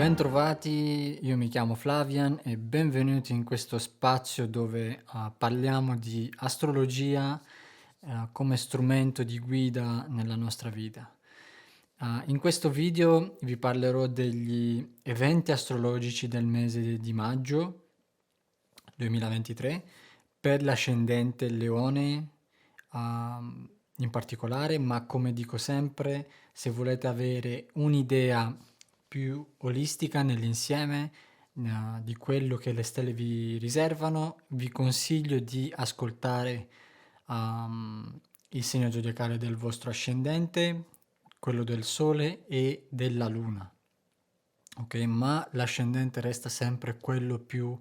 Bentrovati, io mi chiamo Flavian e benvenuti in questo spazio dove parliamo di astrologia come strumento di guida nella nostra vita. In questo video vi parlerò degli eventi astrologici del mese di maggio 2023 per l'ascendente Leone in particolare, ma come dico sempre, se volete avere un'idea più olistica nell'insieme di quello che le stelle vi riservano, vi consiglio di ascoltare il segno zodiacale del vostro ascendente, quello del Sole e della Luna. Ok, ma l'ascendente resta sempre quello più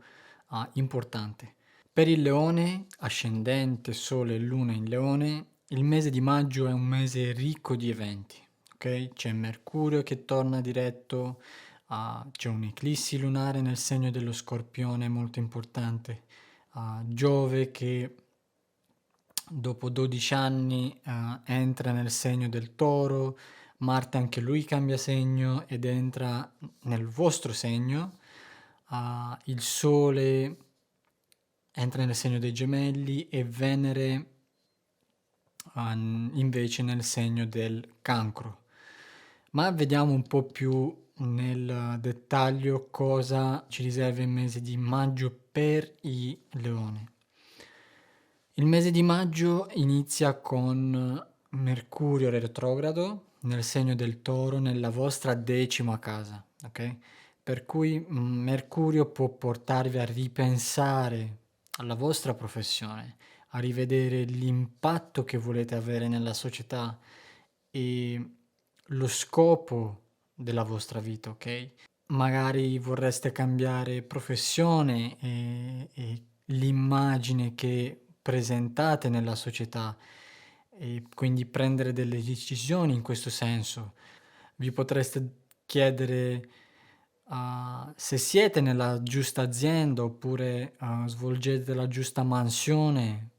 importante. Per il Leone, ascendente, Sole e Luna in Leone, il mese di maggio è un mese ricco di eventi. Ok, c'è Mercurio che torna diretto, c'è un'eclissi lunare nel segno dello Scorpione molto importante, Giove che dopo 12 anni entra nel segno del Toro, Marte anche lui cambia segno ed entra nel vostro segno, il Sole entra nel segno dei Gemelli e Venere invece nel segno del Cancro. Ma vediamo un po' più nel dettaglio cosa ci riserva il mese di maggio per i Leoni. Il mese di maggio inizia con Mercurio retrogrado nel segno del Toro nella vostra 10ª casa, ok? Per cui Mercurio può portarvi a ripensare alla vostra professione, a rivedere l'impatto che volete avere nella società e lo scopo della vostra vita, ok? Magari vorreste cambiare professione e l'immagine che presentate nella società e quindi prendere delle decisioni in questo senso. Vi potreste chiedere se siete nella giusta azienda oppure svolgete la giusta mansione,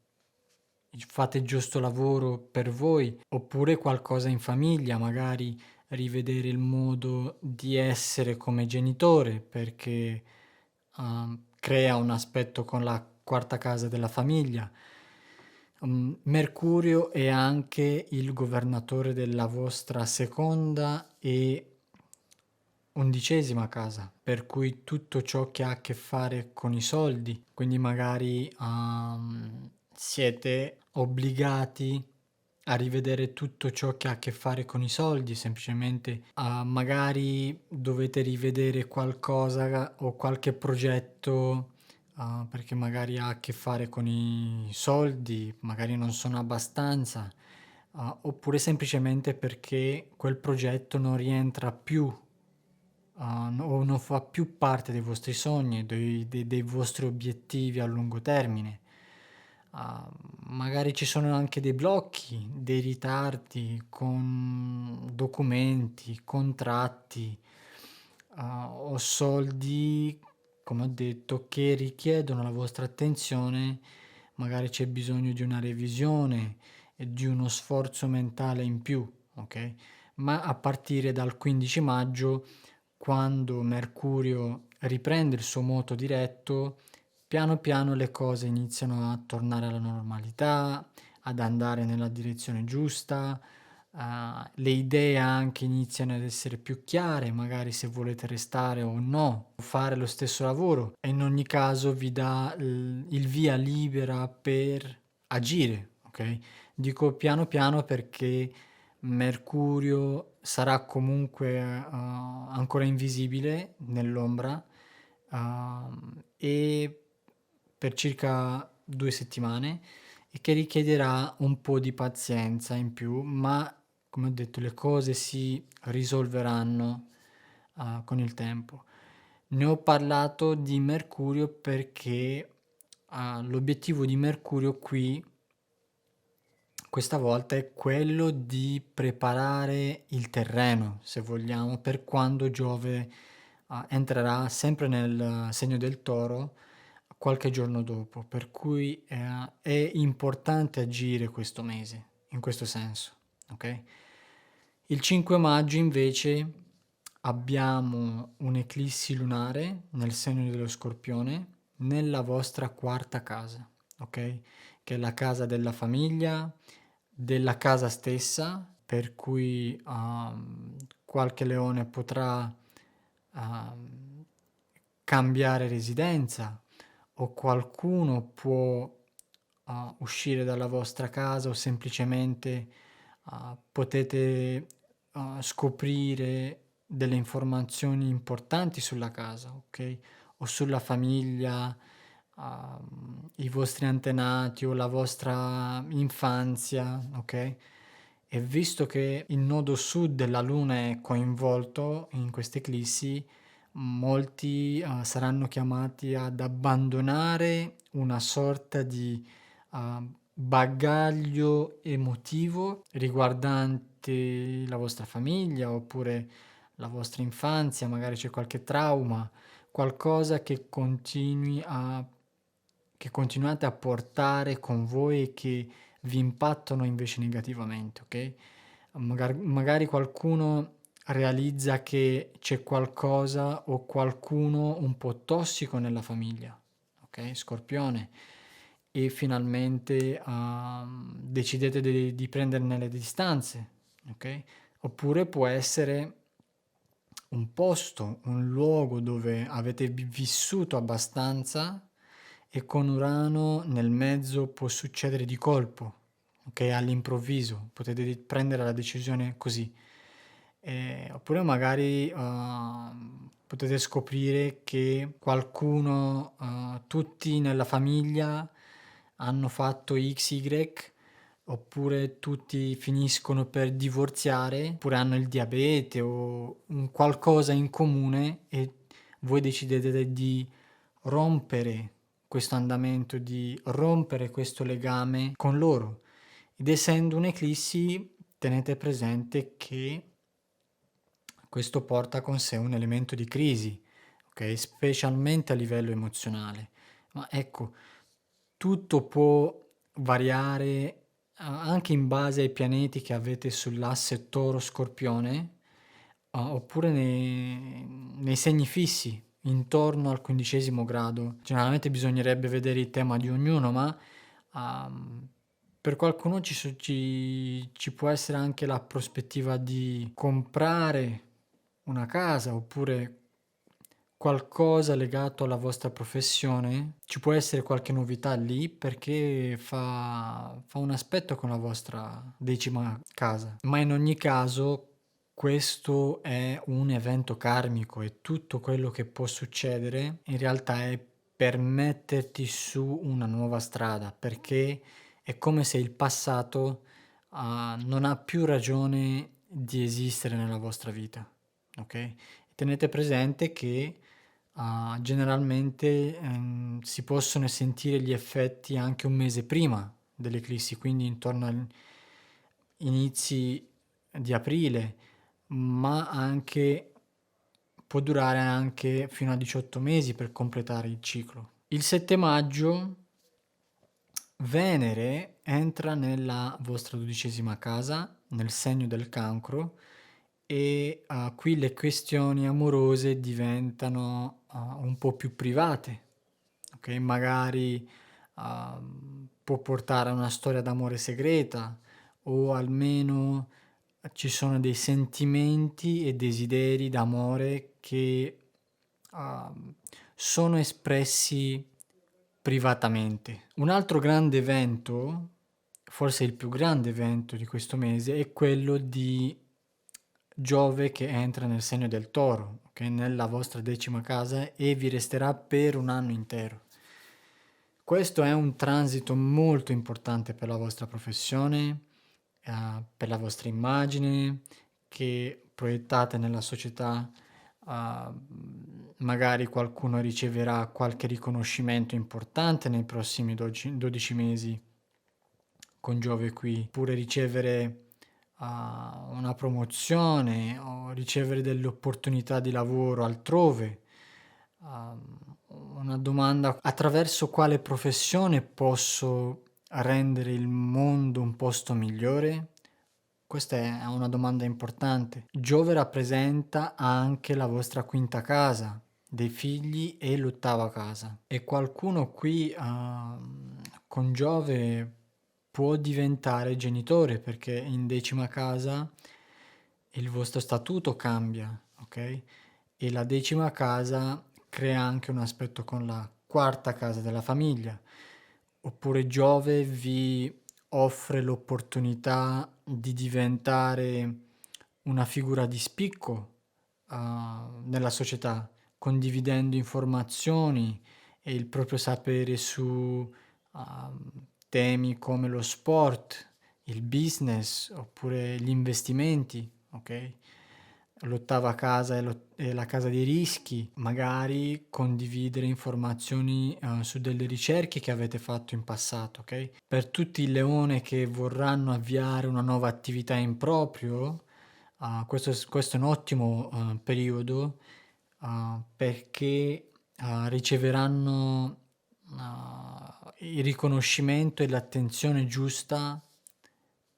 fate il giusto lavoro per voi, oppure qualcosa in famiglia, magari rivedere il modo di essere come genitore, perché crea un aspetto con la quarta casa della famiglia. Mercurio è anche il governatore della vostra seconda e 11ª casa, per cui tutto ciò che ha a che fare con i soldi, quindi magari siete obbligati a rivedere tutto ciò che ha a che fare con i soldi, semplicemente magari dovete rivedere qualcosa o qualche progetto perché magari ha a che fare con i soldi, magari non sono abbastanza, oppure semplicemente perché quel progetto non rientra più o non fa più parte dei vostri sogni, dei vostri obiettivi a lungo termine. Magari ci sono anche dei blocchi, dei ritardi con documenti, contratti o soldi, come ho detto, che richiedono la vostra attenzione. Magari c'è bisogno di una revisione e di uno sforzo mentale in più, ok? Ma a partire dal 15 maggio, quando Mercurio riprende il suo moto diretto, piano piano le cose iniziano a tornare alla normalità, ad andare nella direzione giusta, le idee anche iniziano ad essere più chiare, magari se volete restare o no, fare lo stesso lavoro e in ogni caso vi dà il via libera per agire, ok? Dico piano piano perché Mercurio sarà comunque ancora invisibile nell'ombra e per circa 2 settimane e che richiederà un po' di pazienza in più, ma come ho detto le cose si risolveranno con il tempo. Ne ho parlato di Mercurio perché l'obiettivo di Mercurio qui questa volta è quello di preparare il terreno, se vogliamo, per quando Giove entrerà sempre nel segno del Toro qualche giorno dopo, per cui è importante agire questo mese, in questo senso, ok? Il 5 maggio invece abbiamo un'eclissi lunare nel segno dello Scorpione nella vostra quarta casa, ok? Che è la casa della famiglia, della casa stessa, per cui qualche leone potrà cambiare residenza o qualcuno può uscire dalla vostra casa o semplicemente potete scoprire delle informazioni importanti sulla casa, ok? O sulla famiglia, i vostri antenati o la vostra infanzia, ok? E visto che il nodo sud della Luna è coinvolto in queste eclissi, molti saranno chiamati ad abbandonare una sorta di bagaglio emotivo riguardante la vostra famiglia oppure la vostra infanzia, magari c'è qualche trauma, qualcosa che continuate a portare con voi e che vi impattano invece negativamente, ok? Magari qualcuno realizza che c'è qualcosa o qualcuno un po' tossico nella famiglia, ok? Scorpione. E finalmente decidete di prenderne le distanze, ok? Oppure può essere un posto, un luogo dove avete vissuto abbastanza e con Urano nel mezzo può succedere di colpo, ok? All'improvviso, potete prendere la decisione così. Oppure magari potete scoprire che qualcuno, tutti nella famiglia hanno fatto XY, oppure tutti finiscono per divorziare, oppure hanno il diabete o un qualcosa in comune e voi decidete di rompere questo andamento, di rompere questo legame con loro. Ed essendo un'eclissi, tenete presente che questo porta con sé un elemento di crisi, ok? Specialmente a livello emozionale. Ma ecco, tutto può variare anche in base ai pianeti che avete sull'asse Toro-Scorpione, oppure nei segni fissi, intorno al 15° grado. Generalmente bisognerebbe vedere il tema di ognuno, ma per qualcuno ci può essere anche la prospettiva di comprare una casa oppure qualcosa legato alla vostra professione. Ci può essere qualche novità lì perché fa un aspetto con la vostra 10ª casa. Ma in ogni caso questo è un evento karmico e tutto quello che può succedere in realtà è per metterti su una nuova strada, perché è come se il passato non ha più ragione di esistere nella vostra vita, ok? Tenete presente che generalmente si possono sentire gli effetti anche un mese prima dell'eclissi, quindi intorno agli inizi di aprile, ma anche può durare anche fino a 18 mesi per completare il ciclo. Il 7 maggio Venere entra nella vostra 12ª casa, nel segno del Cancro, e qui le questioni amorose diventano un po' più private, ok? Magari può portare a una storia d'amore segreta o almeno ci sono dei sentimenti e desideri d'amore che sono espressi privatamente. Un altro grande evento, forse il più grande evento di questo mese, è quello di Giove che entra nel segno del Toro, che è nella vostra 10ª casa e vi resterà per un anno intero. Questo è un transito molto importante per la vostra professione, per la vostra immagine che proiettate nella società. Magari qualcuno riceverà qualche riconoscimento importante nei prossimi 12 mesi con Giove qui, oppure ricevere una promozione o ricevere delle opportunità di lavoro altrove. Una domanda: attraverso quale professione posso rendere il mondo un posto migliore? Questa è una domanda importante. Giove rappresenta anche la vostra quinta casa, dei figli, e l'ottava casa. E qualcuno qui con Giove può diventare genitore, perché in decima casa il vostro statuto cambia, ok? E la decima casa crea anche un aspetto con la quarta casa della famiglia. Oppure Giove vi offre l'opportunità di diventare una figura di spicco nella società, condividendo informazioni e il proprio sapere su temi come lo sport, il business oppure gli investimenti, ok? L'ottava casa è la casa dei rischi, magari condividere informazioni su delle ricerche che avete fatto in passato, ok? Per tutti i leoni che vorranno avviare una nuova attività in proprio, questo è un ottimo periodo perché riceveranno il riconoscimento e l'attenzione giusta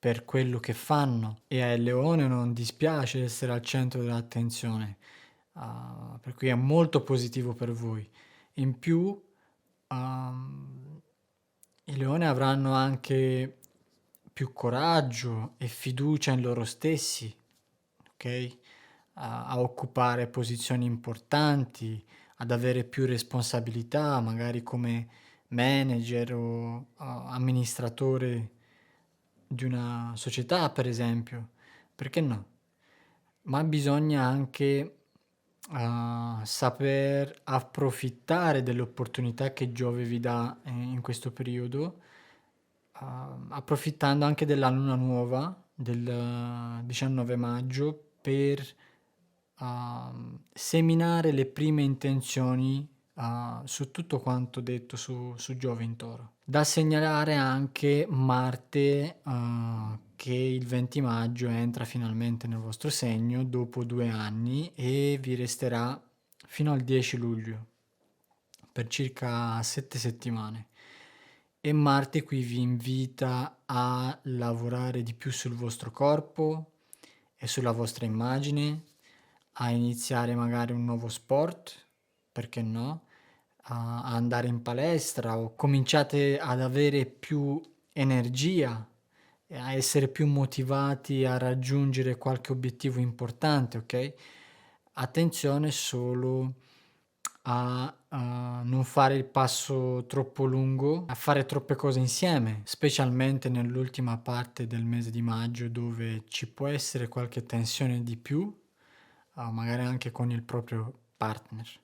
per quello che fanno, e al leone non dispiace essere al centro dell'attenzione, per cui è molto positivo per voi. In più, i leoni avranno anche più coraggio e fiducia in loro stessi, ok? A occupare posizioni importanti, ad avere più responsabilità, magari come manager o amministratore di una società, per esempio. Perché no? Ma bisogna anche saper approfittare delle opportunità che Giove vi dà in questo periodo, approfittando anche della luna nuova del 19 maggio per seminare le prime intenzioni su tutto quanto detto su Giove in Toro. Da segnalare anche Marte che il 20 maggio entra finalmente nel vostro segno dopo 2 anni e vi resterà fino al 10 luglio per circa 7 settimane. E Marte qui vi invita a lavorare di più sul vostro corpo e sulla vostra immagine, a iniziare magari un nuovo sport, perché no? A andare in palestra, o cominciate ad avere più energia e a essere più motivati a raggiungere qualche obiettivo importante, ok? Attenzione solo a non fare il passo troppo lungo, a fare troppe cose insieme, specialmente nell'ultima parte del mese di maggio, dove ci può essere qualche tensione di più, magari anche con il proprio partner.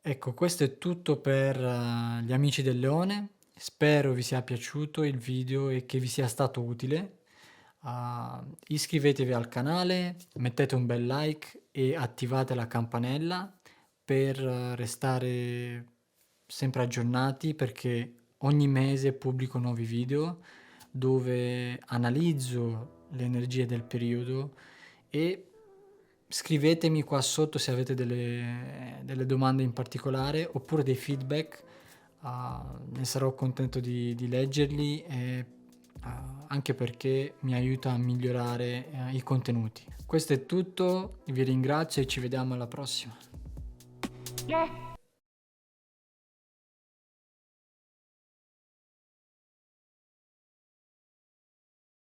Ecco, questo è tutto per gli amici del leone. Spero vi sia piaciuto il video e che vi sia stato utile. Iscrivetevi al canale, mettete un bel like e attivate la campanella per restare sempre aggiornati, perché ogni mese pubblico nuovi video dove analizzo le energie del periodo. E scrivetemi qua sotto se avete delle domande in particolare oppure dei feedback, ne sarò contento di leggerli, e anche perché mi aiuta a migliorare i contenuti. Questo è tutto, vi ringrazio e ci vediamo alla prossima.